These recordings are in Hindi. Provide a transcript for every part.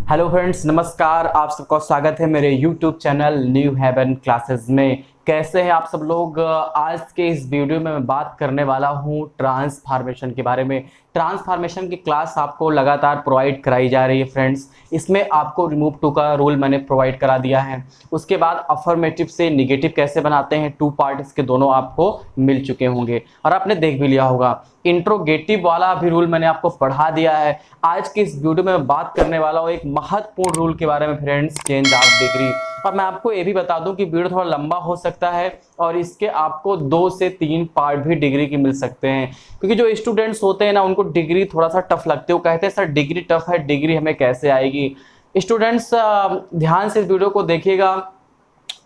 हेलो फ्रेंड्स, नमस्कार। आप सबका स्वागत है मेरे YouTube channel New Haven Classes में। कैसे हैं आप सब लोग। आज के इस वीडियो में मैं बात करने वाला हूं ट्रांसफॉर्मेशन के बारे में। ट्रांसफॉर्मेशन की क्लास आपको लगातार प्रोवाइड कराई जा रही है फ्रेंड्स। इसमें आपको रिमूव टू का रूल मैंने प्रोवाइड करा दिया है। उसके बाद अफर्मेटिव से निगेटिव कैसे बनाते हैं, 2 पार्ट इसके दोनों आपको मिल चुके होंगे और आपने देख भी लिया होगा। इंट्रोगेटिव वाला भी रूल मैंने आपको पढ़ा दिया है। आज के इस वीडियो में मैं बात करने वाला हूँ एक महत्वपूर्ण रूल के बारे में फ्रेंड्स, चेंज ऑफ डिग्री। और मैं आपको ये भी बता दूं कि वीडियो थोड़ा लंबा हो सकता है और इसके आपको 2 से 3 पार्ट भी डिग्री के मिल सकते हैं, क्योंकि जो स्टूडेंट्स होते हैं ना उनको डिग्री थोड़ा सा टफ लगते हैं। वो कहते हैं सर डिग्री टफ है, डिग्री हमें कैसे आएगी। स्टूडेंट्स ध्यान से इस वीडियो को देखिएगा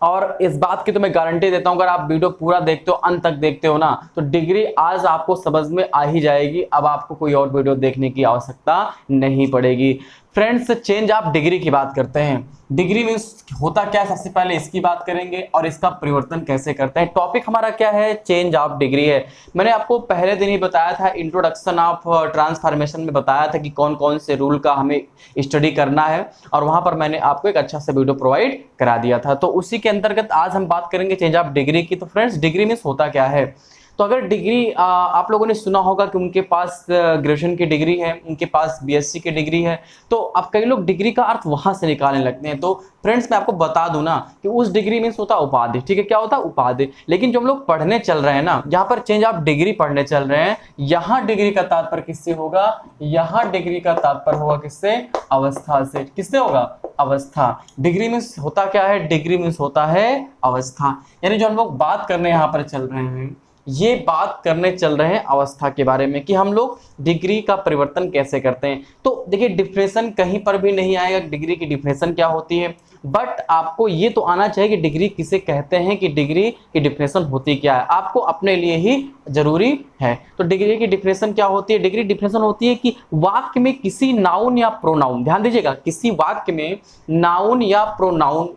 और इस बात की तो मैं गारंटी देता हूं, अगर आप वीडियो पूरा देखते हो, अंत तक देखते हो ना, तो डिग्री आज आपको समझ में आ ही जाएगी। अब आपको कोई और वीडियो देखने की आवश्यकता नहीं पड़ेगी। फ्रेंड्स, चेंज ऑफ डिग्री की बात करते हैं। डिग्री मीन्स होता क्या है, सबसे पहले इसकी बात करेंगे और इसका परिवर्तन कैसे करते हैं। टॉपिक हमारा क्या है, चेंज ऑफ डिग्री है। मैंने आपको पहले दिन ही बताया था, इंट्रोडक्शन ऑफ ट्रांसफॉर्मेशन में बताया था कि कौन कौन से रूल का हमें स्टडी करना है और वहां पर मैंने आपको एक अच्छा सा वीडियो प्रोवाइड करा दिया था। तो उसी के अंतर्गत आज हम बात करेंगे चेंज ऑफ डिग्री की। तो फ्रेंड्स, डिग्री मीन्स होता क्या है। तो अगर डिग्री आप लोगों ने सुना होगा कि उनके पास ग्रेजुएशन की डिग्री है, उनके पास बीएससी की डिग्री है, तो अब कई लोग डिग्री का अर्थ वहां से निकालने लगते हैं। तो फ्रेंड्स, मैं आपको बता दूं ना कि उस डिग्री मीन्स होता उपाधि। ठीक है, क्या होता उपाधि। लेकिन जो हम लोग पढ़ने चल रहे हैं ना, यहाँ पर चेंज ऑफ डिग्री पढ़ने चल रहे हैं, यहाँ डिग्री का तात्पर्य किससे होगा, यहाँ डिग्री का तात्पर्य होगा किससे, अवस्था से। किससे होगा, अवस्था। डिग्री मीन्स होता क्या है, डिग्री मीन्स होता है अवस्था। यानी जो हम लोग बात करने यहाँ पर चल रहे हैं, ये बात करने चल रहे हैं अवस्था के बारे में कि हम लोग डिग्री का परिवर्तन कैसे करते हैं। तो देखिए, डिफिनेशन कहीं पर भी नहीं आएगा डिग्री की डिफिनेशन क्या होती है, बट आपको ये तो आना चाहिए कि डिग्री किसे कहते हैं, कि डिग्री की डिफिनेशन होती क्या है, आपको अपने लिए ही जरूरी है। तो डिग्री की डिफिनेशन क्या होती है, डिग्री डिफिनेशन होती है कि वाक्य में किसी नाउन या प्रोनाउन, ध्यान दीजिएगा, किसी वाक्य में नाउन या प्रोनाउन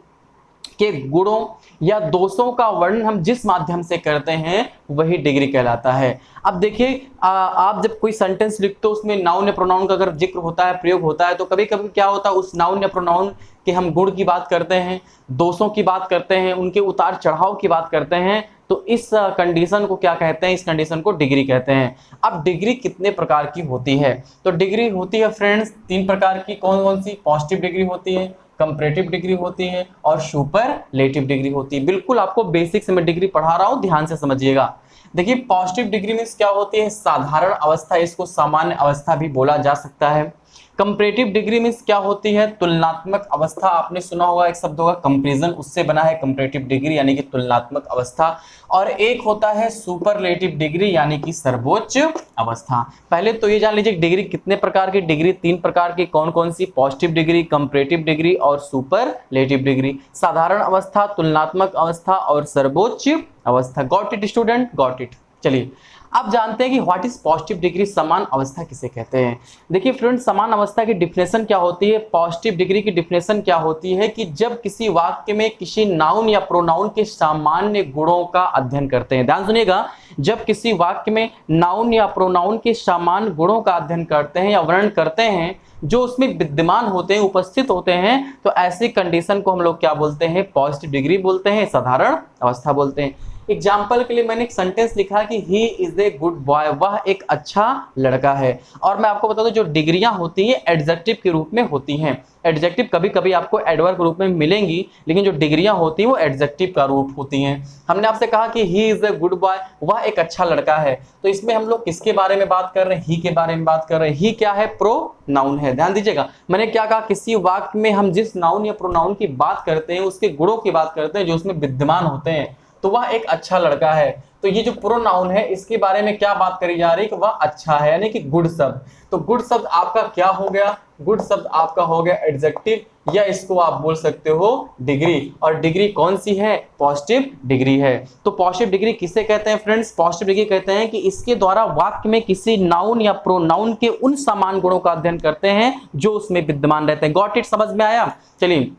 के गुणों या दोषों का वर्णन हम जिस माध्यम से करते हैं वही डिग्री कहलाता है। अब देखिए, आप जब कोई सेंटेंस लिखते हो उसमें नाउन या प्रोनाउन का अगर जिक्र होता है, प्रयोग होता है, तो कभी कभी क्या होता है, उस नाउन या प्रोनाउन के हम गुण की बात करते हैं, दोषों की बात करते हैं, उनके उतार चढ़ाव की बात करते हैं। तो इस कंडीशन को क्या कहते हैं, इस कंडीशन को डिग्री कहते हैं। अब डिग्री कितने प्रकार की होती है, तो डिग्री होती है फ्रेंड्स 3 प्रकार की। कौन कौन सी, पॉजिटिव डिग्री होती है, कंपैरेटिव डिग्री होती है और सुपरलेटिव डिग्री होती है। बिल्कुल आपको बेसिक से मैं डिग्री पढ़ा रहा हूं, ध्यान से समझिएगा। देखिए, पॉजिटिव डिग्री मींस क्या होती है, साधारण अवस्था, इसको सामान्य अवस्था भी बोला जा सकता है। कंपैरेटिव डिग्री मींस क्या होती है, तुलनात्मक अवस्था। आपने सुना होगा एक शब्द होगा कंपैरिजन, उससे बना है कंपैरेटिव डिग्री यानी कि तुलनात्मक अवस्था। और एक होता है सुपरलेटिव डिग्री यानी कि सर्वोच्च अवस्था। पहले तो ये जान लीजिए डिग्री कितने प्रकार की, डिग्री 3 प्रकार की। कौन कौन सी, पॉजिटिव डिग्री, कंपैरेटिव डिग्री और सुपरलेटिव डिग्री। साधारण अवस्था, तुलनात्मक अवस्था और सर्वोच्च अवस्था। Got it student, got it. चलिए अब जानते हैं कि व्हाट इज पॉजिटिव डिग्री, समान अवस्था किसे कहते हैं। देखिए फ्रेंड्स, समान अवस्था की डिफिनेशन क्या होती है, पॉजिटिव डिग्री की डिफिनेशन क्या होती है कि जब किसी वाक्य में किसी नाउन या प्रोनाउन के सामान्य गुणों का अध्ययन करते हैं। ध्यान सुनिएगा, जब किसी वाक्य में नाउन या प्रोनाउन के सामान्य गुणों का अध्ययन करते हैं या वर्णन करते हैं जो उसमें विद्यमान होते हैं, उपस्थित होते हैं, तो ऐसी कंडीशन को हम लोग क्या बोलते हैं, पॉजिटिव डिग्री बोलते हैं, साधारण अवस्था बोलते हैं। एग्जाम्पल के लिए मैंने एक सेंटेंस लिखा कि he is a good boy, वह एक अच्छा लड़का है। और मैं आपको बता दूं, जो डिग्रियां होती हैं एडजेक्टिव के रूप में होती हैं। एडजेक्टिव कभी कभी आपको एडवर्ब के रूप में मिलेंगी, लेकिन जो डिग्रियां होती हैं वो एडजेक्टिव का रूप होती हैं। हमने आपसे कहा कि he is a good boy, वह एक अच्छा लड़का है, तो इसमें हम लोग किसके बारे में बात कर रहे हैं, ही के बारे में बात कर रहे हैं। ही क्या है, प्रोनाउन है। ध्यान दीजिएगा, मैंने क्या कहा, किसी वाक्य में हम जिस नाउन या प्रोनाउन की बात करते हैं उसके गुणों की बात करते हैं जो उसमें विद्यमान होते हैं, तो वह एक अच्छा लड़का है। तो ये जो प्रोनाउन है इसके बारे में क्या बात करी जा रही है कि वह अच्छा है, यानी कि गुड शब्द। तो गुड शब्द आपका क्या हो गया, गुड शब्द आपका हो गया एडजेक्टिव, या इसको आप बोल सकते हो डिग्री। और डिग्री कौन सी है, पॉजिटिव डिग्री है। तो पॉजिटिव डिग्री किसे कहते हैं फ्रेंड्स, पॉजिटिव डिग्री कहते हैं कि इसके द्वारा वाक्य में किसी नाउन या प्रोनाउन के उन समान गुणों का अध्ययन करते हैं जो उसमें विद्यमान रहते हैं। गॉट इट, समझ में आया। चलिए,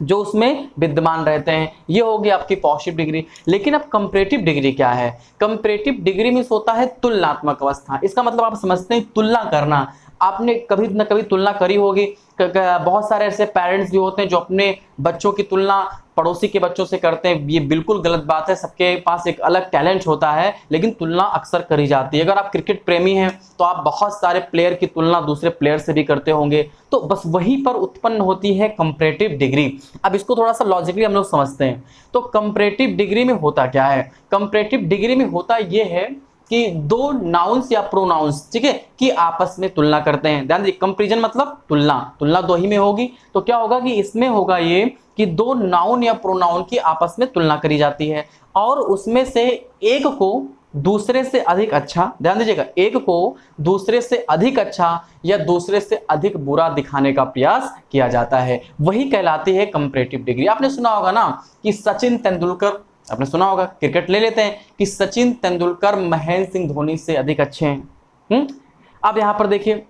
जो उसमें विद्यमान रहते हैं, ये होगी आपकी पॉजिटिव डिग्री। लेकिन अब कंपैरेटिव डिग्री क्या है, कंपैरेटिव डिग्री में होता है तुलनात्मक अवस्था। इसका मतलब आप समझते हैं तुलना करना। आपने कभी न कभी तुलना करी होगी। बहुत सारे ऐसे पेरेंट्स भी होते हैं जो अपने बच्चों की तुलना पड़ोसी के बच्चों से करते हैं। ये बिल्कुल गलत बात है। सबके पास एक अलग टैलेंट होता है, लेकिन तुलना अक्सर करी जाती है। अगर आप क्रिकेट प्रेमी हैं तो आप बहुत सारे प्लेयर की तुलना दूसरे प्लेयर से भी करते होंगे, तो बस वहीं पर उत्पन्न होती है कंपैरेटिव डिग्री। अब इसको थोड़ा सा लॉजिकली हम लोग समझते हैं। तो कंपैरेटिव डिग्री में होता क्या है? कंपैरेटिव डिग्री में होता यह है कि दो नाउन्स या प्रोनाउंस, ठीक है, कि आपस में तुलना करते हैं। ध्यान दीजिए, कंपैरिजन मतलब तुलना, तुलना दो ही में होगी। तो क्या होगा कि इसमें होगा ये कि दो नाउन या प्रोनाउन की आपस में तुलना करी जाती है और उसमें से एक को दूसरे से अधिक अच्छा, ध्यान दीजिएगा, एक को दूसरे से अधिक अच्छा या दूसरे से अधिक बुरा दिखाने का प्रयास किया जाता है। वही कहलाती है कंपैरेटिव डिग्री। आपने सुना होगा ना कि सचिन तेंदुलकर, आपने सुना होगा, क्रिकेट ले लेते हैं कि सचिन तेंदुलकर महेंद्र सिंह धोनी से अधिक अच्छे हैं। अब यहां पर देखिए,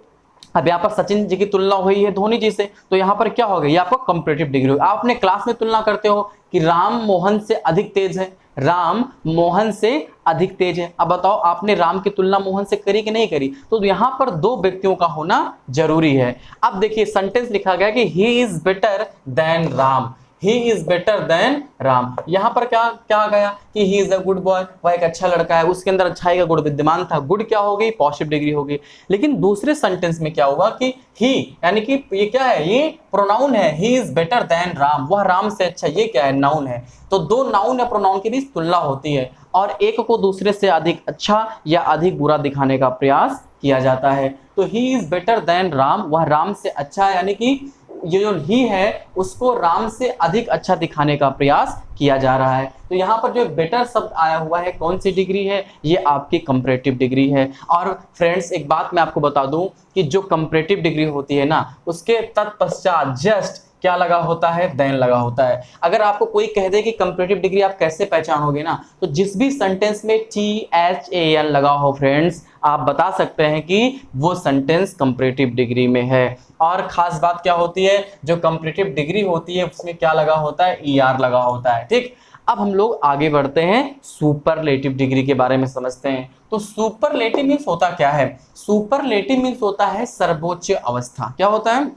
अब यहाँ पर सचिन जी की तुलना हुई है धोनी जी से, तो यहाँ पर क्या हो गया? ये आपको कंपैरेटिव डिग्री होगी। आप अपने क्लास में तुलना करते हो कि राम मोहन से अधिक तेज है, राम मोहन से अधिक तेज है। अब बताओ, आपने राम की तुलना मोहन से करी कि नहीं करी? तो यहाँ पर दो व्यक्तियों का होना जरूरी है। अब देखिए, सेंटेंस लिखा गया कि he is better than Ram, he is better than Ram. यहां पर क्या क्या गया कि he is a good boy, वह एक अच्छा लड़का है, उसके अंदर अच्छाई का गुण विद्यमान था। गुड क्या हो गई? पॉजिटिव डिग्री हो गई। लेकिन दूसरे सेंटेंस में क्या हुआ कि ही, यानी कि ये क्या है? ये प्रोनाउन है। He is better than Ram, वह राम से अच्छा, ये क्या है? नाउन है। तो दो नाउन या प्रोनाउन के बीच तुलना होती है और एक को दूसरे से अधिक अच्छा या अधिक बुरा दिखाने का प्रयास किया जाता है। तो he is better than Ram, वह राम से अच्छा है, यानी कि ये जो ही है उसको राम से अधिक अच्छा दिखाने का प्रयास किया जा रहा है। तो यहाँ पर जो बेटर शब्द आया हुआ है, कौन सी डिग्री है? ये आपकी कंपैरेटिव डिग्री है। और फ्रेंड्स, एक बात मैं आपको बता दूं कि जो कंपैरेटिव डिग्री होती है ना, उसके तत्पश्चात जस्ट क्या लगा होता है? देन लगा होता है। अगर आपको कोई कह दे कि कंपैरेटिव डिग्री आप कैसे पहचानोगे ना, तो जिस भी सेंटेंस में THAN लगा हो फ्रेंड्स, आप बता सकते हैं कि वो सेंटेंस कंपैरेटिव डिग्री में है। और खास बात क्या होती है? जो कंपैरेटिव डिग्री होती है उसमें क्या लगा होता है? ER लगा होता है। ठीक, अब हम लोग आगे बढ़ते हैं, सुपरलेटिव डिग्री के बारे में समझते हैं। तो सुपरलेटिव मीन्स होता क्या है? सुपरलेटिव मीन्स होता है सर्वोच्च अवस्था। क्या होता है?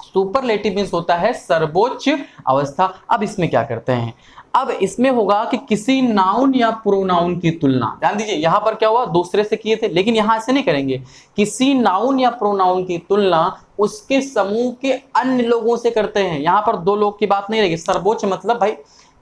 सुपरलेटिव मीन्स होता है सर्वोच्च अवस्था। अब इसमें क्या करते हैं? अब इसमें होगा कि किसी नाउन या प्रोनाउन की तुलना, ध्यान दीजिए, यहां पर क्या हुआ? दूसरे से किए थे, लेकिन यहां ऐसे नहीं करेंगे। किसी नाउन या प्रोनाउन की तुलना उसके समूह के अन्य लोगों से करते हैं। यहां पर दो लोग की बात नहीं रहेगी। सर्वोच्च मतलब भाई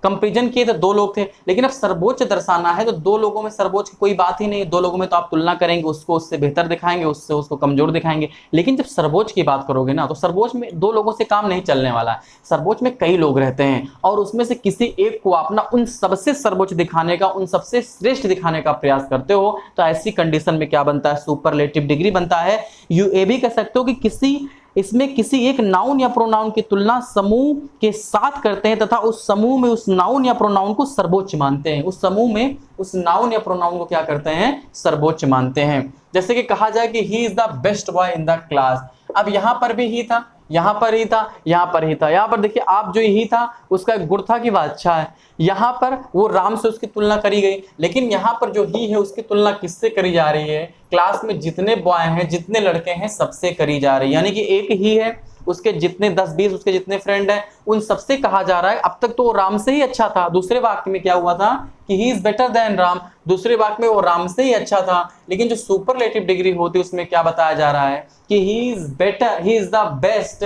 कंपेरिजन किए थे, दो लोग थे, लेकिन अब सर्वोच्च दर्शाना है तो दो लोगों में सर्वोच्च की कोई बात ही नहीं है। दो लोगों में तो आप तुलना करेंगे, उसको उससे बेहतर दिखाएंगे, उससे उसको कमजोर दिखाएंगे। लेकिन जब सर्वोच्च की बात करोगे ना, तो सर्वोच्च में दो लोगों से काम नहीं चलने वाला है। सर्वोच्च में कई लोग रहते हैं और उसमें से किसी एक को अपना उन सबसे सर्वोच्च दिखाने का, उन सबसे श्रेष्ठ दिखाने का प्रयास करते हो, तो ऐसी कंडीशन में क्या बनता है? सुपरलेटिव डिग्री बनता है। ये भी कह सकते हो कि इसमें किसी एक नाउन या प्रोनाउन की तुलना समूह के साथ करते हैं तथा उस समूह में उस नाउन या प्रोनाउन को सर्वोच्च मानते हैं। उस समूह में उस नाउन या प्रोनाउन को क्या करते हैं? सर्वोच्च मानते हैं। जैसे कि कहा जाए कि he is the best boy in the class. अब यहां पर भी ही था, यहां पर ही था, यहां पर ही था। यहां पर देखिए, आप जो ही था उसका एक गुण था कि वह अच्छा है। यहां पर वो राम से उसकी तुलना करी गई, लेकिन यहां पर जो ही है उसकी तुलना किससे करी जा रही है? क्लास में जितने बॉय हैं, जितने लड़के हैं, सबसे करी जा रही है। यानी कि एक ही है, उसके जितने 10-20 उसके जितने फ्रेंड हैं, उन सबसे कहा जा रहा है। अब तक तो वो राम से ही अच्छा था। दूसरे वाक्य में क्या हुआ था कि he is better than Ram, दूसरे वाक्य में वो राम से ही अच्छा था। लेकिन जो सुपरलेटिव डिग्री होती है उसमें क्या बताया जा रहा है कि he is better, he is the best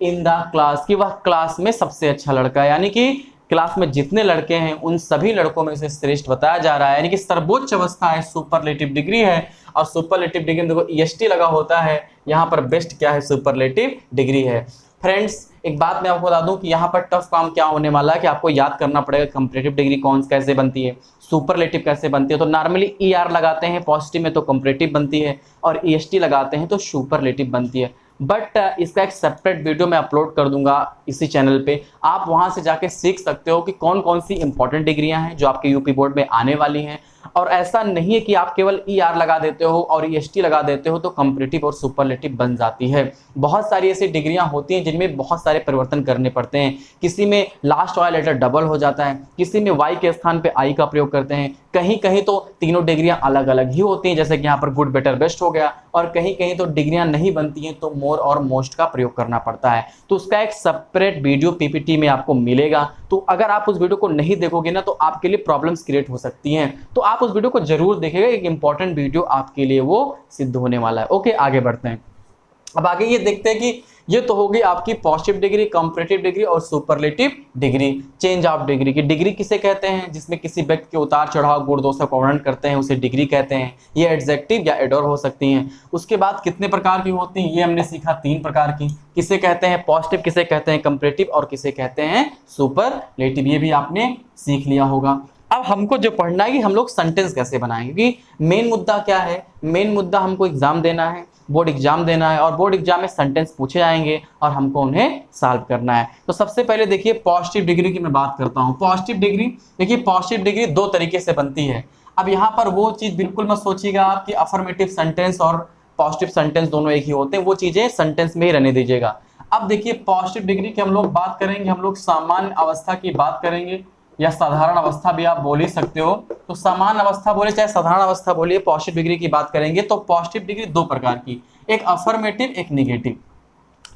in the class, कि वह क्लास में सबसे अच्छा लड़का है। यानी कि क्लास में जितने लड़के हैं उन सभी लड़कों में से श्रेष्ठ बताया जा रहा है। यानी कि सर्वोच्च अवस्था है, सुपरलेटिव डिग्री है। और सुपरलेटिव डिग्री में देखो EST लगा होता है, यहाँ पर बेस्ट क्या है? सुपरलेटिव डिग्री है। फ्रेंड्स, एक बात मैं आपको बता दूं कि यहाँ पर टफ काम क्या होने वाला है कि आपको याद करना पड़ेगा कंपैरेटिव डिग्री कौन कैसे बनती है, सुपरलेटिव कैसे बनती है। तो नॉर्मली ER लगाते हैं पॉजिटिव में तो कंपैरेटिव बनती है, और EST लगाते हैं तो सुपरलेटिव बनती है। बट इसका एक सेपरेट वीडियो मैं अपलोड कर दूंगा इसी चैनल पे। आप वहां से जाके सीख सकते हो कि कौन कौन सी इंपॉर्टेंट डिग्रियां हैं जो आपके यूपी बोर्ड में आने वाली हैं। और ऐसा नहीं है कि आप केवल ER लगा देते हो और EST लगा देते हो तो कंपैरेटिव और सुपरलेटिव बन जाती है। बहुत सारी ऐसी डिग्रियां होती हैं जिनमें बहुत सारे परिवर्तन करने पड़ते हैं। किसी में लास्ट वाला लेटर डबल हो जाता है, किसी में Y के स्थान पे I का प्रयोग करते हैं, कहीं कहीं तो तीनों डिग्रियां अलग अलग ही होती हैं, जैसे कि यहाँ पर गुड बेटर बेस्ट हो गया, और कहीं कहीं तो डिग्रियां नहीं बनती हैं तो मोर और मोस्ट का प्रयोग करना पड़ता है। तो उसका एक सेपरेट वीडियो पीपीटी में आपको मिलेगा, तो अगर आप उस वीडियो को नहीं देखोगे ना तो आपके लिए प्रॉब्लम्स क्रिएट हो सकती हैं। तो आप उस वीडियो को जरूर देखिएगा, एक इंपॉर्टेंट वीडियो आपके लिए वो सिद्ध होने वाला है। ओके, आगे बढ़ते हैं। अब आगे ये देखते हैं कि ये तो होगी आपकी पॉजिटिव डिग्री, कंपैरेटिव डिग्री और superlative degree. Change of degree की डिग्री किसे कहते हैं? जिसमें किसी व्यक्ति के उतार चढ़ाव गुण दोषों का वर्णन करते हैं उसे डिग्री कहते हैं। ये एडजेक्टिव या एडोर हो सकती हैं। उसके बाद कितने प्रकार की होती हैं? ये हमने सीखा 3 प्रकार की। किसे कहते हैं पॉजिटिव, किसे कहते हैं कंपैरेटिव और किसे कहते हैं सुपरलेटिव, ये भी आपने सीख लिया होगा। अब हमको जो पढ़ना है कि हम लोग सेंटेंस कैसे बनाएंगे, क्योंकि मेन मुद्दा क्या है? मेन मुद्दा हमको एग्जाम देना है, बोर्ड एग्जाम देना है, और बोर्ड एग्जाम में सेंटेंस पूछे जाएंगे और हमको उन्हें सॉल्व करना है। तो सबसे पहले देखिए पॉजिटिव डिग्री की मैं बात करता हूँ। पॉजिटिव डिग्री देखिए, पॉजिटिव डिग्री 2 तरीके से बनती है। अब यहाँ पर वो चीज़ बिल्कुल मत सोचिएगा आप कि अफर्मेटिव सेंटेंस और पॉजिटिव सेंटेंस दोनों एक ही होते हैं, वो चीज़ें सेंटेंस में ही रहने दीजिएगा। अब देखिए पॉजिटिव डिग्री की हम लोग बात करेंगे, हम लोग सामान्य अवस्था की बात करेंगे, या साधारण अवस्था भी आप बोल ही सकते हो। तो सामान्य अवस्था बोले चाहे साधारण अवस्था बोलिए, पॉजिटिव डिग्री की बात करेंगे। तो पॉजिटिव डिग्री 2 प्रकार की, एक अफर्मेटिव एक निगेटिव।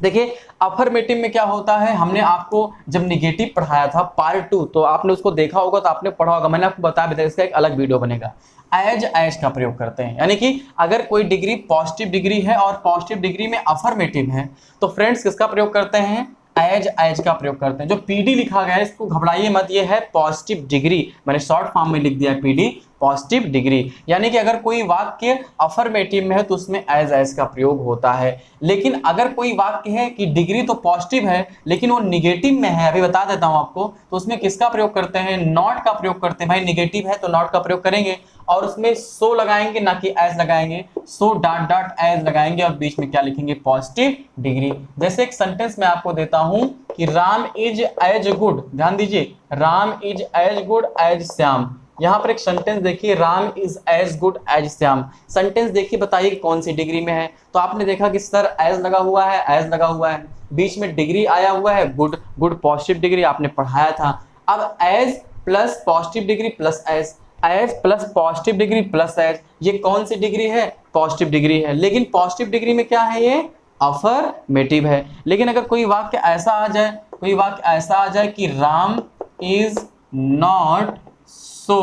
देखिए अफर्मेटिव में क्या होता है, हमने आपको जब निगेटिव पढ़ाया था पार्ट 2, तो आपने उसको देखा होगा, तो आपने पढ़ा होगा, मैंने आपको बताया भी था, इसका एक अलग वीडियो बनेगा। एज का प्रयोग करते हैं, यानी कि अगर कोई डिग्री पॉजिटिव डिग्री है और पॉजिटिव डिग्री में अफर्मेटिव है, तो फ्रेंड्स किसका प्रयोग करते हैं? एज का प्रयोग करते हैं। जो पीडी लिखा गया है इसको घबराइए मत, ये है पॉजिटिव डिग्री, मैंने शॉर्ट फॉर्म में लिख दिया पीडी, पॉजिटिव डिग्री। यानी कि अगर कोई वाक्य अफर्मेटिव में है तो उसमें एज का प्रयोग होता है। लेकिन अगर कोई वाक्य है कि डिग्री तो पॉजिटिव है लेकिन वो निगेटिव में है, अभी बता देता हूं आपको, तो उसमें किसका प्रयोग करते हैं? नॉट का प्रयोग करते हैं। भाई निगेटिव है तो नॉट का प्रयोग करेंगे, और उसमें सो लगाएंगे ना कि एज लगाएंगे, सो डॉट डॉट एज लगाएंगे, और बीच में क्या लिखेंगे? Positive degree. जैसे एक सेंटेंस मैं आपको देता हूं कि राम इज एज गुड, ध्यान दीजिए, Ram is as good as Shyam. यहां पर एक सेंटेंस देखिए, Ram is as good as Shyam. Sentence देखिए, बताइए कौन सी डिग्री में है? तो आपने देखा कि सर एज लगा हुआ है, एज लगा हुआ है, बीच में डिग्री आया हुआ है गुड, गुड पॉजिटिव डिग्री आपने पढ़ाया था। अब as plus positive degree plus as, as plus positive degree plus as, ये कौन सी डिग्री है? पॉजिटिव डिग्री है। लेकिन पॉजिटिव डिग्री में क्या है? ये अफर्मेटिव है। लेकिन अगर कोई वाक्य ऐसा आ जाए, कोई वाक्य ऐसा आ जाए कि Ram is not so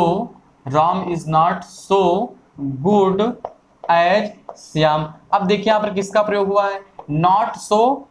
good as Shyam. अब देखिए यहां पर किसका प्रयोग हुआ है? Not so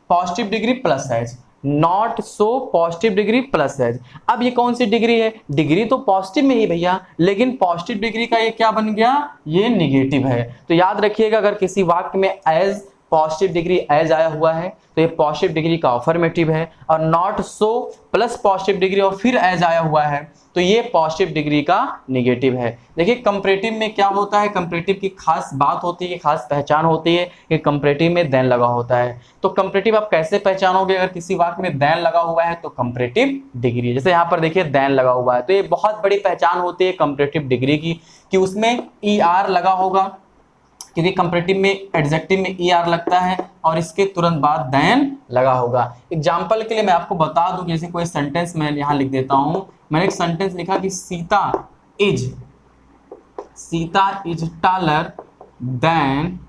positive degree plus as, not so positive degree plus as. अब ये कौन सी डिग्री है? डिग्री तो पॉजिटिव में ही भैया, लेकिन पॉजिटिव डिग्री का ये क्या बन गया? ये निगेटिव है। तो याद रखिएगा, अगर किसी वाक्य में एज पॉजिटिव डिग्री एज आया हुआ है तो ये पॉजिटिव डिग्री का अफर्मेटिव है, और not so plus positive degree और फिर एज आया हुआ है तो ये पॉजिटिव डिग्री का निगेटिव है। देखिए कंपैरेटिव में क्या होता है? कंपैरेटिव की खास बात होती है, खास पहचान होती है कि कंपैरेटिव में देन लगा होता है। तो कंपैरेटिव आप कैसे पहचानोगे? अगर किसी वाक्य में देन लगा हुआ है तो कंपैरेटिव डिग्री। जैसे यहाँ पर देखिए देन लगा हुआ है, तो ये बहुत बड़ी पहचान होती है कंपैरेटिव डिग्री की कि उसमें ER लगा होगा, क्योंकि कंपैरेटिव में एडजेक्टिव में ER लगता है और इसके तुरंत बाद देन लगा होगा। एग्जाम्पल के लिए मैं आपको बता दूं, जैसे कोई सेंटेंस मैं यहाँ लिख देता हूं। मैंने एक सेंटेंस लिखा कि Sita is taller than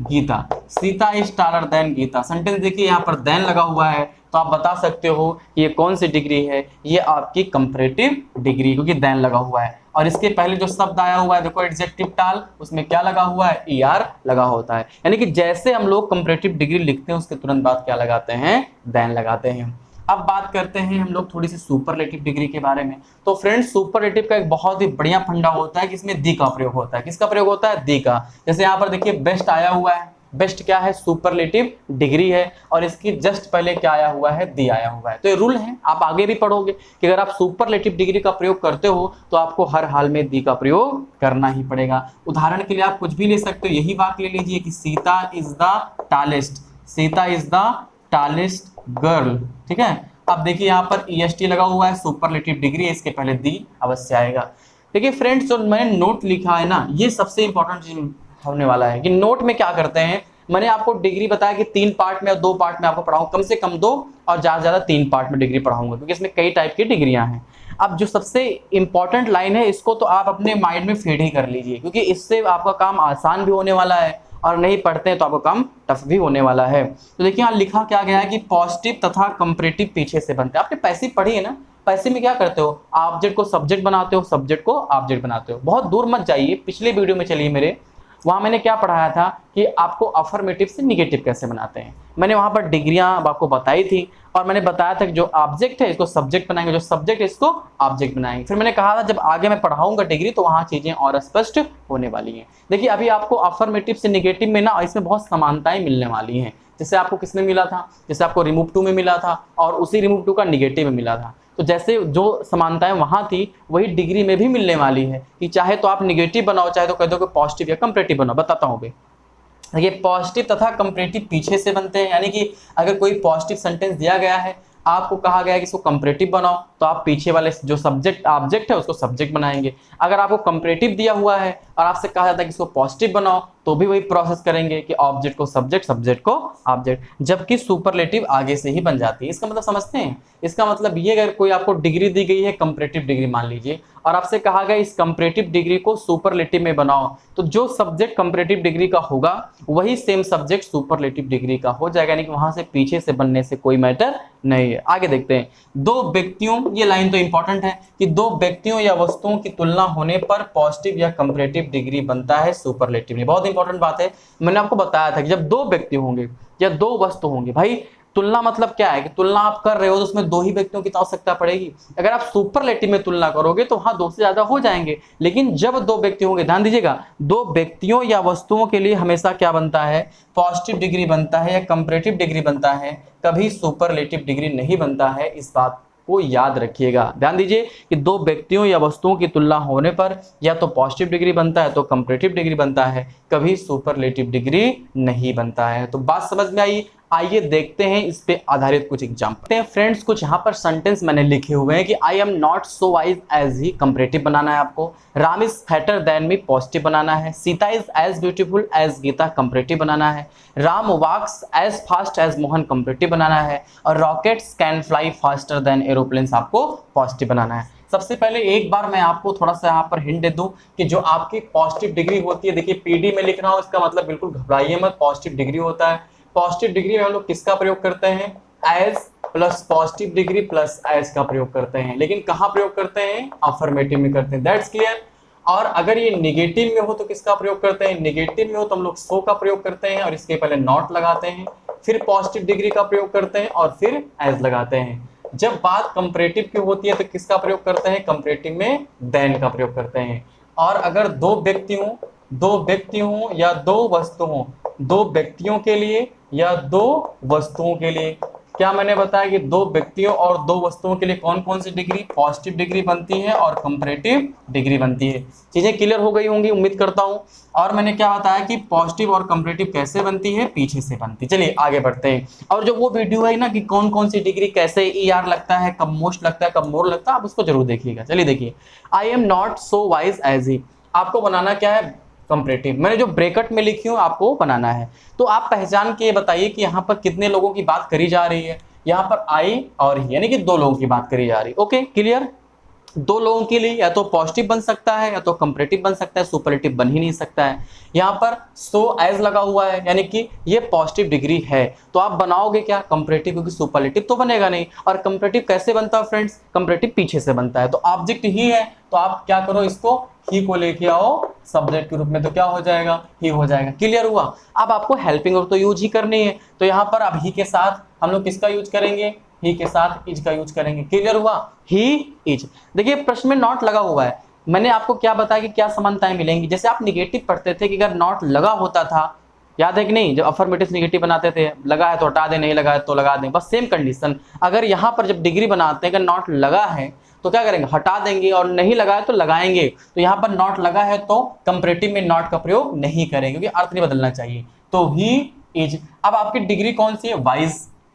Gita, Sita is taller than Gita. Sentence देखिए यहाँ पर देन लगा हुआ है, तो आप बता सकते हो कि ये कौन सी डिग्री है? ये आपकी कंपैरेटिव डिग्री, क्योंकि देन लगा हुआ है। और इसके पहले जो शब्द आया हुआ है देखो एडजेक्टिव टाल, उसमें क्या लगा हुआ है? ER लगा होता है। यानी कि जैसे हम लोग कंपैरेटिव डिग्री लिखते हैं उसके तुरंत बाद क्या लगाते हैं? देन लगाते हैं। अब बात करते हैं हम लोग थोड़ी सी सुपरलेटिव डिग्री के बारे में। तो फ्रेंड्स सुपरलेटिव का एक बहुत ही बढ़िया फंडा होता है कि इसमें दी का प्रयोग होता है। किसका प्रयोग होता है? दी का। जैसे यहाँ पर देखिए बेस्ट आया हुआ है, बेस्ट क्या है? सुपरलेटिव डिग्री है, और इसकी जस्ट पहले क्या आया हुआ है? दी आया हुआ है। तो ये रूल है, आप आगे भी पढ़ोगे कि अगर आप सुपरलेटिव डिग्री का प्रयोग करते हो तो आपको हर हाल में दी का प्रयोग करना ही पड़ेगा। उदाहरण के लिए आप कुछ भी ले सकते हो, यही वाक्य ले लीजिए कि Sita is the tallest, Sita is the tallest girl, ठीक है। अब देखिए यहाँ पर EST लगा हुआ है, सुपरलेटिव डिग्री है, इसके पहले दी अवश्य आएगा। देखिए फ्रेंड्स जो मैंने नोट लिखा है ना, ये सबसे इंपॉर्टेंट चीज होने वाला है कि नोट में क्या करते हैं। मैंने आपको डिग्री बताया कि 3 पार्ट में और 2 पार्ट में आपको पढ़ाऊंगा, कम से कम 2 और ज्यादा से ज्यादा 3 पार्ट में डिग्री पढ़ाऊंगा, क्योंकि इसमें कई टाइप की डिग्रियां हैं। अब जो सबसे इंपॉर्टेंट लाइन है इसको तो आप अपने माइंड में फीड ही कर लीजिए, क्योंकि इससे आपका काम आसान भी होने वाला है और नहीं पढ़ते हैं तो आपका काम टफ भी होने वाला है। तो देखिए यहाँ लिखा क्या गया है कि पॉजिटिव तथा कंपैरेटिव पीछे से बनते हैं। आपने पैसिव पढ़ी है ना, पैसिव में क्या करते हो, ऑब्जेक्ट को सब्जेक्ट बनाते हो, सब्जेक्ट को ऑब्जेक्ट बनाते हो। बहुत दूर मत जाइए, पिछले वीडियो में चलिए मेरे, वहाँ मैंने क्या पढ़ाया था कि आपको अफर्मेटिव से निगेटिव कैसे बनाते हैं। मैंने वहाँ पर डिग्रियाँ आपको बताई थी और मैंने बताया था कि जो ऑब्जेक्ट है इसको सब्जेक्ट बनाएंगे, जो सब्जेक्ट है इसको ऑब्जेक्ट बनाएंगे। फिर मैंने कहा था जब आगे मैं पढ़ाऊंगा डिग्री तो वहाँ चीज़ें और स्पष्ट होने वाली हैं। देखिए अभी आपको अफर्मेटिव से निगेटिव में ना इसमें बहुत समानताएं मिलने वाली हैं। जैसे आपको किसमें मिला था, जैसे आपको रिमूव टू में मिला था और उसी रिमूव टू का निगेटिव में मिला था। तो जैसे जो समानताएं वहां थी वही डिग्री में भी मिलने वाली है कि चाहे तो आप निगेटिव बनाओ, चाहे तो कह दो कि पॉजिटिव या कंपैरेटिव बनाओ। बताता हूँ ये पॉजिटिव तथा कंपैरेटिव पीछे से बनते हैं, यानी कि अगर कोई पॉजिटिव सेंटेंस दिया गया है, आपको कहा गया है कि इसको कंपैरेटिव बनाओ, तो आप पीछे वाले जो सब्जेक्ट ऑब्जेक्ट है उसको सब्जेक्ट बनाएंगे। अगर आपको कंपैरेटिव दिया हुआ है और आपसे कहा जाता है कि इसको पॉजिटिव बनाओ, तो भी वही प्रोसेस करेंगे कि ऑब्जेक्ट को सब्जेक्ट, सब्जेक्ट को ऑब्जेक्ट, जबकि सुपरलेटिव आगे से ही बन जाती है। इसका मतलब समझते हैं, इसका मतलब ये अगर कोई आपको डिग्री दी गई है कंपैरेटिव डिग्री मान लीजिए और आपसे कहा गया इस कंपैरेटिव डिग्री को सुपरलेटिव में बनाओ, तो जो सब्जेक्ट कंपैरेटिव डिग्री का होगा वही सेम सब्जेक्ट सुपरलेटिव डिग्री का हो जाएगा, यानी कि वहां से पीछे से बनने से कोई मैटर नहीं है। आगे देखते हैं, दो व्यक्तियों, ये लाइन तो इंपॉर्टेंट है कि दो व्यक्तियों या वस्तुओं की तुलना होने पर पॉजिटिव या कंपैरेटिव डिग्री बनता है सुपरलेटिव में। बहुत इंपॉर्टेंट बात है, मैंने आपको बताया था कि जब दो व्यक्ति होंगे या दो वस्तु होंगे, भाई तुलना मतलब क्या है कि तुलना आप कर रहे हो तो उसमें दो ही व्यक्तियों की तो आवश्यकता पड़ेगी। अगर आप सुपरलेटिव में तुलना करोगे तो वहां दो से ज्यादा हो जाएंगे, लेकिन जब दो व्यक्ति होंगे, ध्यान दीजिएगा, दो व्यक्तियों या वस्तुओं के लिए हमेशा क्या बनता है, पॉजिटिव डिग्री बनता है या कंपैरेटिव डिग्री बनता है, कभी सुपरलेटिव डिग्री नहीं बनता है। इस बात को याद रखिएगा, ध्यान दीजिए कि दो व्यक्तियों या वस्तुओं की तुलना होने पर या तो पॉजिटिव डिग्री बनता है तो कंपैरेटिव डिग्री बनता है, कभी सुपरलेटिव डिग्री नहीं बनता है। तो बात समझ में आई। आइए देखते हैं इस पे आधारित कुछ एग्जाम्पल। फ्रेंड्स कुछ यहाँ पर सेंटेंस मैंने लिखे हुए हैं कि I am not so wise as he, comparative बनाना है आपको। Ram is fatter than me, positive बनाना है। Sita is as beautiful as Gita, comparative बनाना है। Ram walks as fast as Mohan, comparative बनाना है। और rockets can fly faster than aeroplanes, आपको पॉजिटिव बनाना है। सबसे पहले एक बार मैं आपको थोड़ा सा यहाँ पर हिंट दे दूं कि जो आपकी पॉजिटिव डिग्री होती है, देखिए पीडी में लिख रहा हूँ, इसका मतलब बिल्कुल घबराइए मत, पॉजिटिव डिग्री होता है। पॉजिटिव डिग्री में हम लोग किसका प्रयोग करते हैं, as plus positive degree plus as का प्रयोग करते हैं, लेकिन कहाँ प्रयोग करते हैं, अफर्मेटिव में करते हैं, दैट्स क्लियर। और अगर ये निगेटिव में हो तो किसका प्रयोग करते हैं, निगेटिव में हो तो हम लोग सो का प्रयोग करते हैं और इसके पहले नॉट लगाते हैं, फिर पॉजिटिव डिग्री का प्रयोग करते हैं और फिर एज लगाते हैं। जब बात कंपैरेटिव की होती है तो किसका प्रयोग करते हैं, कंपैरेटिव में देन का प्रयोग करते हैं। और अगर दो व्यक्ति हों या दो वस्तु हों, दो व्यक्तियों के लिए या दो वस्तुओं के लिए, क्या मैंने बताया कि दो व्यक्तियों और दो वस्तुओं के लिए कौन कौन सी डिग्री, पॉजिटिव डिग्री बनती है और कंपैरेटिव डिग्री बनती है। चीजें क्लियर हो गई होंगी उम्मीद करता हूं। और मैंने क्या बताया कि पॉजिटिव और कंपैरेटिव कैसे बनती है, पीछे से बनती है। चलिए आगे बढ़ते हैं। और जो वो वीडियो है ना कि कौन कौन सी डिग्री कैसे ER लगता है, कब मोस्ट लगता है, कब मोर लगता है, आप उसको जरूर देखिएगा। चलिए देखिए, I am not so wise as he, आपको बनाना क्या है, कंपैरेटिव। मैंने जो ब्रैकेट में लिखी हूँ आपको बनाना है। तो आप पहचान के बताइए कि यहाँ पर कितने लोगों की बात करी जा रही है। यहाँ पर आई और ही, यानी कि दो लोगों की बात करी जा रही है। Okay clear. दो लोगों के लिए या तो पॉजिटिव बन सकता है या तो कंपैरेटिव बन सकता है, सुपरलेटिव बन ही नहीं सकता है। यहाँ पर सो एज लगा हुआ है, यानी कि ये पॉजिटिव डिग्री है, तो आप बनाओगे क्या, कंपैरेटिव, क्योंकि सुपरलेटिव तो बनेगा नहीं। और कंपैरेटिव कैसे बनता है फ्रेंड्स, कंपैरेटिव पीछे से बनता है, तो ऑब्जेक्ट ही है, तो आप क्या करो, इसको ही को लेके आओ सब्जेक्ट के रूप में, तो क्या हो जाएगा, ही हो जाएगा। क्लियर हुआ। अब आपको हेल्पिंग वर्ब तो यूज ही करनी है, तो यहाँ पर अब ही के साथ हम लोग किसका यूज करेंगे, ही के साथ इज का यूज करेंगे। क्लियर हुआ, ही इज। देखिए प्रश्न में नॉट लगा हुआ है, मैंने आपको क्या बताया कि क्या समानताएं मिलेंगी। जैसे आप निगेटिव पढ़ते थे कि अगर नॉट लगा होता था, याद है कि नहीं, जब अफर्मेटिव निगेटिव बनाते थे, लगा है तो हटा दें, नहीं लगा है तो लगा दें, बस सेम कंडीशन। अगर यहाँ पर जब डिग्री बनाते हैं, अगर नॉट लगा है तो क्या करेंगे, हटा देंगे, और नहीं लगा है तो लगाएंगे। तो यहाँ पर नॉट लगा है तो कंपैरेटिव में नॉट का प्रयोग नहीं करेंगे, क्योंकि अर्थ नहीं बदलना चाहिए। तो ही इज। अब आपकी डिग्री कौन सी है,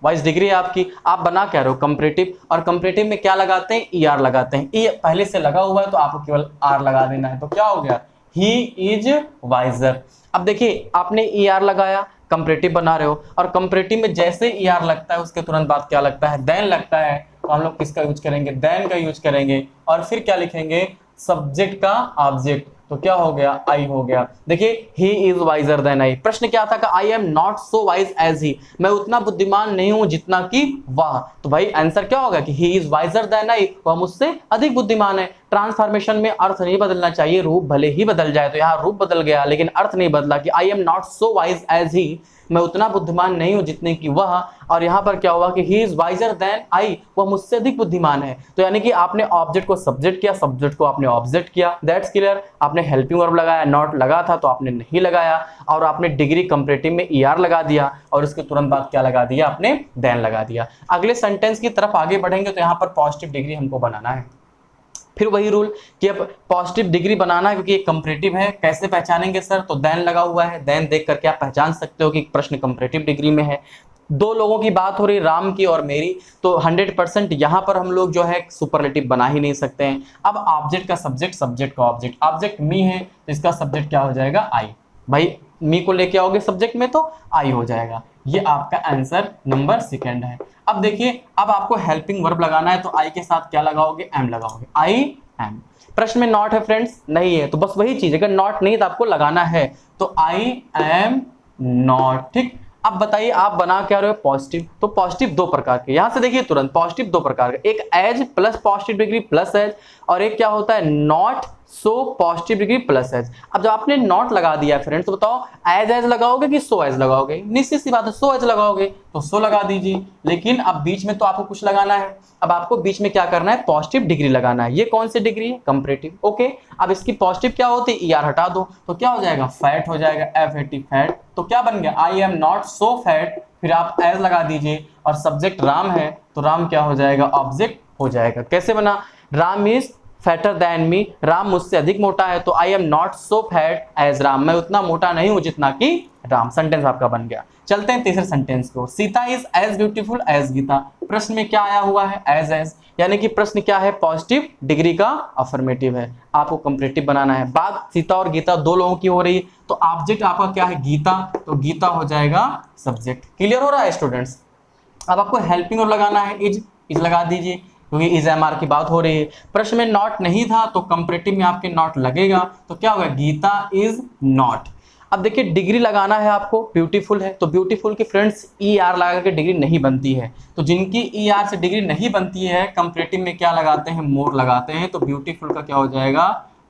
वाइज डिग्री है आपकी। आप बना क्या रहे हो, कंपैरेटिव, और कंपैरेटिव में क्या लगाते हैं, ER लगाते हैं। ई पहले से लगा हुआ है तो आपको केवल R लगा देना है, तो क्या हो गया, ही इज वाइजर। अब देखिए आपने ER लगाया, कंपैरेटिव बना रहे हो और कंपैरेटिव में जैसे ER लगता है उसके तुरंत बाद क्या लगता है, देन लगता है, तो हम लोग किसका यूज करेंगे, देन का यूज करेंगे और फिर क्या लिखेंगे, सब्जेक्ट का ऑब्जेक्ट, तो क्या हो गया, आई हो गया। देखिए he is wiser than I, प्रश्न क्या था, I am not so wise as he, मैं उतना बुद्धिमान नहीं हूं जितना कि वह, तो भाई आंसर क्या होगा कि he is wiser than I, वह मुझसे अधिक बुद्धिमान है। ट्रांसफॉर्मेशन में अर्थ नहीं बदलना चाहिए, रूप भले ही बदल जाए, तो यहाँ रूप बदल गया लेकिन अर्थ नहीं बदला कि I am not so wise as he, मैं उतना बुद्धिमान नहीं हूं जितने कि वह, और यहाँ पर क्या हुआ कि he is wiser than I, वह मुझसे अधिक बुद्धिमान है। तो यानी कि आपने ऑब्जेक्ट को सब्जेक्ट किया, सब्जेक्ट को आपने ऑब्जेक्ट किया, दैट्स क्लियर। आपने हेल्पिंग वर्ब लगाया, नॉट लगा था तो आपने नहीं लगाया, और आपने डिग्री कंपैरेटिव में ER लगा दिया और उसके तुरंत बाद क्या लगा दिया, आपने देन लगा दिया। अगले सेंटेंस की तरफ आगे बढ़ेंगे तो यहाँ पर पॉजिटिव डिग्री हमको बनाना है। फिर वही रूल कि अब पॉजिटिव डिग्री बनाना है क्योंकि ये कंपैरेटिव है, कैसे पहचानेंगे सर, तो देन लगा हुआ है, देन देख करके आप पहचान सकते हो कि प्रश्न कंपैरेटिव डिग्री में है। दो लोगों की बात हो रही, राम की और मेरी, तो 100% यहाँ पर हम लोग जो है सुपरलेटिव बना ही नहीं सकते हैं। अब ऑब्जेक्ट का सब्जेक्ट, सब्जेक्ट का ऑब्जेक्ट, ऑब्जेक्ट मी है तो इसका सब्जेक्ट क्या हो जाएगा, आई, भाई मी को लेके आओगे सब्जेक्ट में तो आई हो जाएगा। ये आपका आंसर नंबर सेकंड है। अब देखिए, अब आपको हेल्पिंग वर्ब लगाना है तो आई के साथ क्या लगाओगे, एम लगाओगे, आई एम। प्रश्न में नॉट है फ्रेंड्स, नहीं है, तो बस वही चीज, अगर नॉट नहीं तो आपको लगाना है, तो आई एम नॉट, ठीक। अब बताइए आप बना क्या रहे हो, पॉजिटिव, तो पॉजिटिव दो प्रकार के, यहां से देखिए तुरंत पॉजिटिव दो प्रकार के, एक as plus positive degree plus as, और एक क्या होता है not so positive degree plus as. अब जब आपने नॉट लगा दिया फ्रेंड्स तो बताओ एज एज लगाओगे कि सो एज लगाओगे, निश्चित सी बात है सो एज लगाओगे, तो सो लगा दीजिए। लेकिन अब बीच में तो आपको कुछ लगाना है, अब आपको बीच में क्या करना है, पॉजिटिव डिग्री लगाना है। ये कौन सी डिग्री है, कंपैरेटिव, ओके। अब इसकी पॉजिटिव क्या होती है, ER हटा दो तो क्या हो जाएगा, फैट हो जाएगा, FAT फैट, तो क्या बन गया, आई एम नॉट सो फैट, फिर आप एज लगा दीजिए और सब्जेक्ट राम है तो राम क्या हो जाएगा, ऑब्जेक्ट हो जाएगा। कैसे बना, Ram is fatter than me, Ram मुझसे अधिक मोटा है, तो I am not so fat as Ram, मैं उतना मोटा नहीं हूं जितना कि राम। सेंटेंस आपका बन गया। चलते हैं तीसरे सेंटेंस को, Sita is as beautiful as Gita. प्रश्न में क्या आया हुआ है, एज, यानी कि प्रश्न क्या है, पॉजिटिव डिग्री का अफर्मेटिव है, आपको कंपैरेटिव बनाना है। बात सीता और गीता दो लोगों की हो रही है, तो ऑब्जेक्ट आपका क्या है, गीता, तो गीता हो जाएगा सब्जेक्ट। क्लियर हो रहा है स्टूडेंट्स। अब आपको हेल्पिंग और लगाना है, इज लगा दीजिए क्योंकि इज MR की बात हो रही है। प्रश्न में नॉट नहीं था तो कंपैरेटिव में आपके नॉट लगेगा, तो क्या होगा, गीता इज नॉट। अब देखिए डिग्री लगाना है आपको, ब्यूटीफुल है तो ब्यूटीफुल की फ्रेंड्स ER लगा के डिग्री नहीं बनती है, तो जिनकी ER से डिग्री नहीं बनती है कंपैरेटिव में क्या लगाते हैं, मोर लगाते हैं, तो ब्यूटीफुल का क्या हो जाएगा,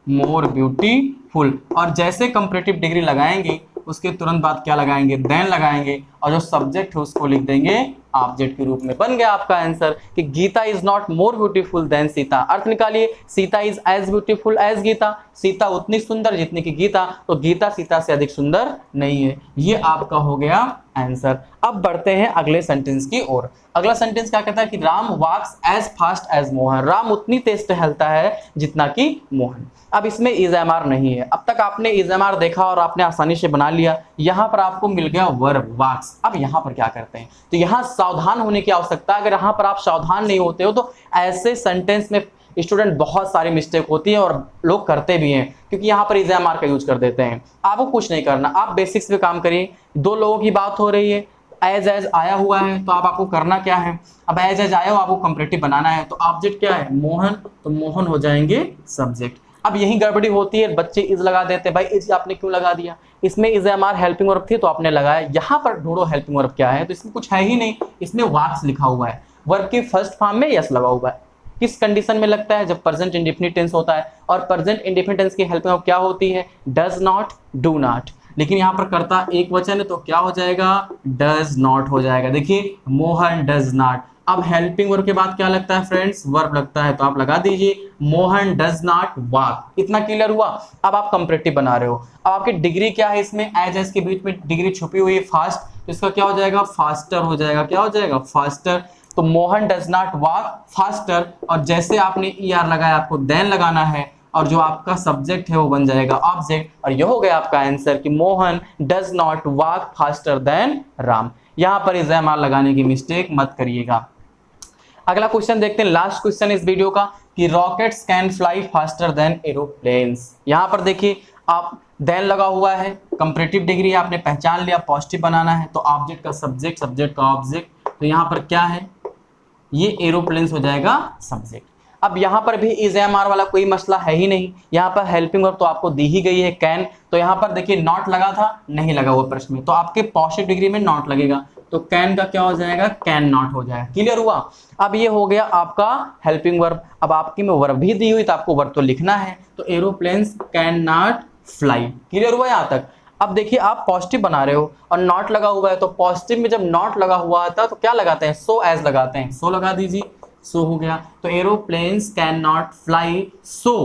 मोर ब्यूटीफुल। और जैसे कंपैरेटिव डिग्री लगाएंगे उसके तुरंत बाद क्या लगाएंगे, देन लगाएंगे, और जो सब्जेक्ट है उसको लिख देंगे ऑब्जेक्ट के रूप में। बन गया आपका आंसर कि Gita is not more beautiful than Sita. अर्थ निकालिए, Sita is as beautiful as Gita, Sita उतनी सुंदर जितनी कि गीता, तो गीता सीता से अधिक सुंदर नहीं है। ये आपका हो गया आंसर। अब बढ़ते हैं अगले सेंटेंस की ओर। अगला सेंटेंस क्या कहता है कि Ram walks as fast as Mohan, Ram उतनी तेज टहलता है जितना कि मोहन। अब इसमें इज MR नहीं है, अब तक आपने इज MR देखा और आपने आसानी से बना लिया। यहां पर आपको मिल गया वर्ब वॉक्स। अब यहां पर क्या करते हैं, तो यहां सावधान होने की आवश्यकता है। अगर यहां पर आप सावधान नहीं होते हो तो ऐसे सेंटेंस में स्टूडेंट बहुत सारी मिस्टेक होती है और लोग करते भी हैं, क्योंकि यहाँ पर इज MR का यूज कर देते हैं। आपको कुछ नहीं करना, आप बेसिक्स पे काम करिए। दो लोगों की बात हो रही है, एज आया हुआ है, तो अब आपको करना क्या है, अब एज आया हुआ आपको कंपैरेटिव बनाना है, तो ऑब्जेक्ट क्या है, मोहन, तो मोहन हो जाएंगे सब्जेक्ट। अब यही गड़बड़ी होती है, बच्चे इज लगा देते हैं, भाई इज आपने क्यों लगा दिया, इसमें इज MR हेल्पिंग वर्ब थी तो आपने लगाया। यहाँ पर ढूंढो हेल्पिंग वर्ब क्या है, तो इसमें कुछ है ही नहीं, इसमें वॉक्स लिखा हुआ है, वर्ब के फर्स्ट फॉर्म में यस लगा हुआ है। किस कंडीशन में लगता है, जब प्रेजेंट इंडेफिनिट टेंस होता है, और प्रेजेंट इंडेफिनिट टेंस की हेल्पिंग वर्ब क्या होती है, डज नॉट, डू नॉट। लेकिन यहाँ पर कर्ता एक वचन है तो क्या हो जाएगा, डज नॉट हो जाएगा। देखिए मोहन डज नॉट। अब हेल्पिंग वर्ब के बाद क्या लगता है फ्रेंड्स, वर्ब लगता है, तो आप लगा दीजिए मोहन डज नॉट वॉक। इतना क्लियर हुआ। अब आप कंपैरेटिव बना रहे हो, अब आपकी डिग्री क्या है, इसमें एज के बीच में डिग्री छुपी हुई है फास्ट, तो इसका क्या हो जाएगा, फास्टर हो जाएगा। क्या हो जाएगा, फास्टर। तो Mohan does not walk faster, और जैसे आपने ER लगाया आपको देन लगाना है, और जो आपका सब्जेक्ट है वो बन जाएगा ऑब्जेक्ट, और ये हो गया आपका आंसर कि Mohan does not walk faster than Ram. यहां पर इज MR लगाने की मिस्टेक मत करिएगा। अगला क्वेश्चन देखते हैं, लास्ट क्वेश्चन इस वीडियो का, कि rockets can fly faster than aeroplanes. यहां पर देखिए आप देन लगा हुआ है, कंपैरेटिव डिग्री है, आपने पहचान लिया, पॉजिटिव बनाना है, तो ऑब्जेक्ट का सब्जेक्ट, सब्जेक्ट का ऑब्जेक्ट, तो यहाँ पर क्या है, ये एरोप्लेन्स हो जाएगा सब्जेक्ट। अब यहाँ पर भी इज एम आर वाला कोई मसला है ही नहीं, यहाँ पर हेल्पिंग वर्ब तो आपको दी ही गई है कैन, तो यहाँ पर देखिए नॉट लगा था, नहीं लगा वो प्रश्न में, तो आपके पॉजिटिव डिग्री में नॉट लगेगा, तो कैन का क्या हो जाएगा, कैन नॉट हो जाएगा। क्लियर हुआ। अब ये हो गया आपका हेल्पिंग वर्ब। अब आपकी में वर्ब भी दी हुई तो आपको वर्ब तो लिखना है, तो aeroplanes can not fly. Clear हुआ यहाँ तक। अब देखिए आप पॉजिटिव बना रहे हो और नॉट लगा हुआ है, तो पॉजिटिव में जब नॉट लगा हुआ था तो क्या लगाते हैं, सो एज लगाते हैं, सो लगा दीजिए, सो हो गया, तो एरोप्लेन्स कैन नॉट फ्लाई सो।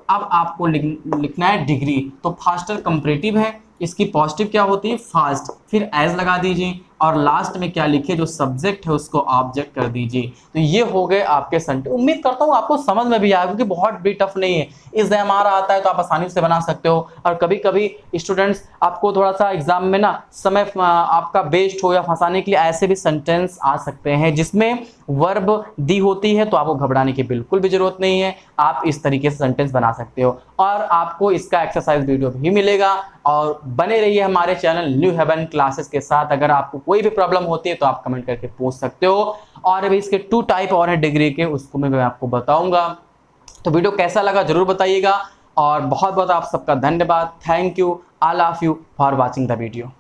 अब आपको लिखना है डिग्री, तो फास्टर कंपैरेटिव है, इसकी पॉजिटिव क्या होती है, फास्ट, फिर एज लगा दीजिए और लास्ट में क्या लिखे, जो सब्जेक्ट है उसको ऑब्जेक्ट कर दीजिए। तो ये हो गए आपके सेंटेंस। उम्मीद करता हूँ आपको समझ में भी आया, क्योंकि बहुत भी टफ नहीं है, इस हमारा आता है तो आप आसानी से बना सकते हो। और कभी कभी स्टूडेंट्स आपको थोड़ा सा एग्जाम में ना समय आपका वेस्ट हो या फंसाने के लिए ऐसे भी सेंटेंस आ सकते हैं जिसमें वर्ब दी होती है, तो आपको घबराने की बिल्कुल भी जरूरत नहीं है, आप इस तरीके से सेंटेंस बना सकते हो। और आपको इसका एक्सरसाइज वीडियो भी मिलेगा, और बने रहिए हमारे चैनल न्यू हेवन क्लासेस के साथ। अगर आपको कोई भी प्रॉब्लम होती है तो आप कमेंट करके पूछ सकते हो, और अभी इसके 2 टाइप और हैं डिग्री के, उसको मैं आपको बताऊंगा। तो वीडियो कैसा लगा जरूर बताइएगा, और बहुत बहुत आप सबका धन्यवाद। Thank you, all of you for watching the video.